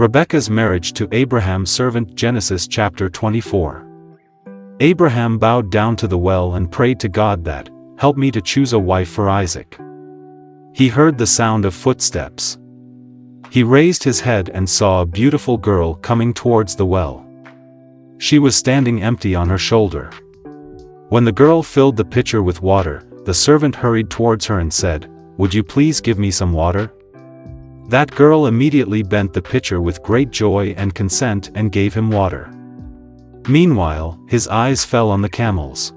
Rebekah's marriage to Abraham's servant. Genesis chapter 24. Abraham bowed down to the well and prayed to God that, "Help me to choose a wife for Isaac." He heard the sound of footsteps. He raised his head and saw a beautiful girl coming towards the well. She was standing empty on her shoulder. When the girl filled the pitcher with water, the servant hurried towards her and said, "Would you please give me some water?" That girl immediately bent the pitcher with great joy and consent and gave him water. Meanwhile, his eyes fell on the camels.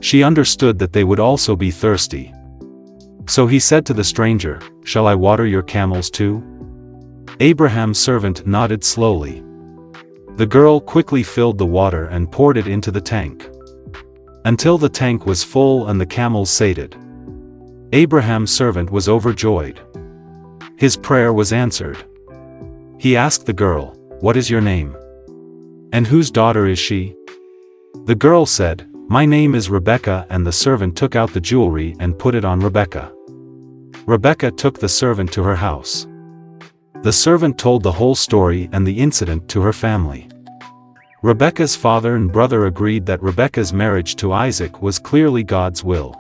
She understood that they would also be thirsty. So he said to the stranger, "Shall I water your camels too?" Abraham's servant nodded slowly. The girl quickly filled the water and poured it into the tank, until the tank was full and the camels sated. Abraham's servant was overjoyed. His prayer was answered. He asked the girl, "What is your name? And whose daughter is she?" The girl said, "My name is Rebekah," and the servant took out the jewelry and put it on Rebekah. Rebekah took the servant to her house. The servant told the whole story and the incident to her family. Rebekah's father and brother agreed that Rebekah's marriage to Isaac was clearly God's will.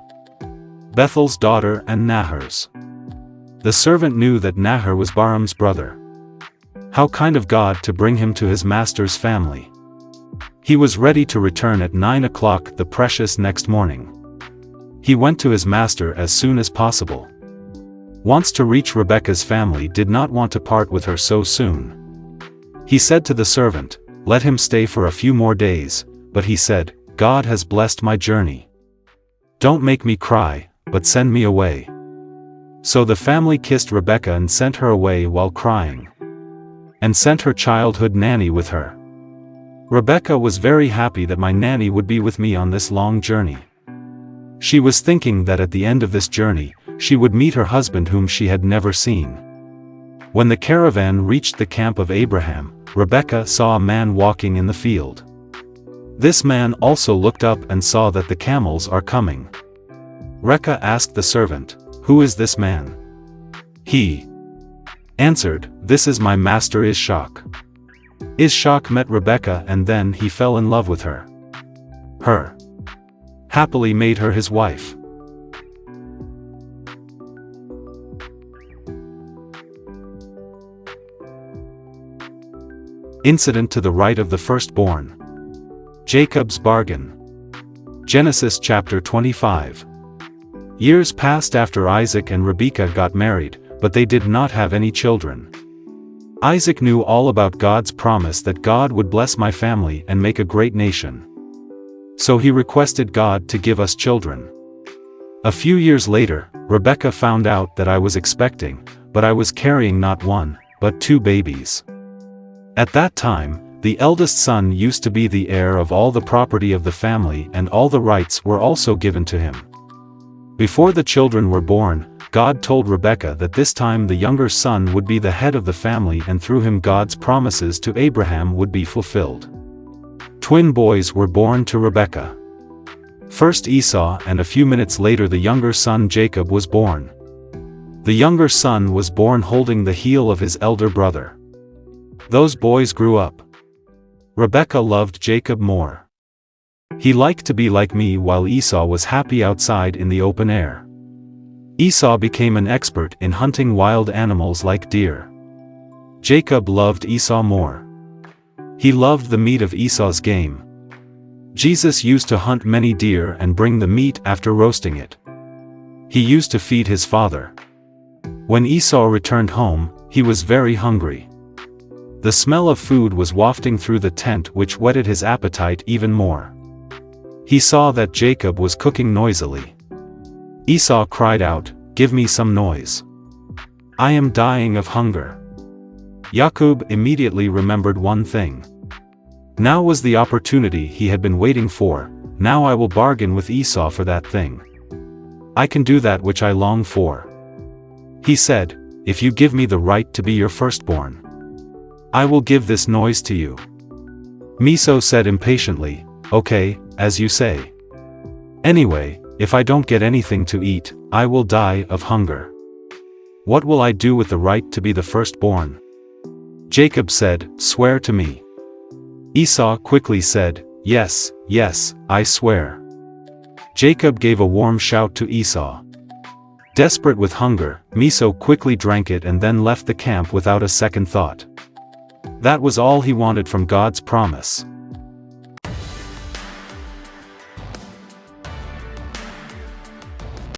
Bethuel's daughter and Nahor's. The servant knew that Nahor was Abraham's brother. How kind of God to bring him to his master's family. He was ready to return at 9 o'clock the precious next morning. He went to his master as soon as possible. Wants to reach Rebekah's family did not want to part with her so soon. He said to the servant, "Let him stay for a few more days," but he said, "God has blessed my journey. Don't make me cry, but send me away." So the family kissed Rebekah and sent her away while crying, and sent her childhood nanny with her. Rebekah was very happy that my nanny would be with me on this long journey. She was thinking that at the end of this journey, she would meet her husband whom she had never seen. When the caravan reached the camp of Abraham, Rebekah saw a man walking in the field. This man also looked up and saw that the camels are coming. Rebekah asked the servant, "Who is this man?" He answered, "This is my master Ishak." Ishak met Rebekah and then he fell in love with her. Her happily made her his wife. Incident to the right of the firstborn. Jacob's bargain. Genesis chapter 25. Years passed after Isaac and Rebekah got married, but they did not have any children. Isaac knew all about God's promise that God would bless my family and make a great nation. So he requested God to give us children. A few years later, Rebekah found out that I was expecting, but I was carrying not one, but 2 babies. At that time, the eldest son used to be the heir of all the property of the family and all the rights were also given to him. Before the children were born, God told Rebekah that this time the younger son would be the head of the family and through him God's promises to Abraham would be fulfilled. Twin boys were born to Rebekah. First Esau and a few minutes later the younger son Jacob was born. The younger son was born holding the heel of his elder brother. Those boys grew up. Rebekah loved Jacob more. He liked to be like me while Esau was happy outside in the open air. Esau became an expert in hunting wild animals like deer. Jacob loved Esau more. He loved the meat of Esau's game. Jesus used to hunt many deer and bring the meat after roasting it. He used to feed his father. When Esau returned home, he was very hungry. The smell of food was wafting through the tent which whetted his appetite even more. He saw that Jacob was cooking noisily. Esau cried out, "Give me some noise. I am dying of hunger." Jacob immediately remembered one thing. Now was the opportunity he had been waiting for. Now I will bargain with Esau for that thing. I can do that which I long for. He said, "If you give me the right to be your firstborn, I will give this noise to you." Esau said impatiently, "Okay, as you say. Anyway, if I don't get anything to eat, I will die of hunger. What will I do with the right to be the firstborn?" Jacob said, "Swear to me." Esau quickly said, "Yes, yes, I swear." Jacob gave a warm shout to Esau. Desperate with hunger, Esau quickly drank it and then left the camp without a second thought. That was all he wanted from God's promise.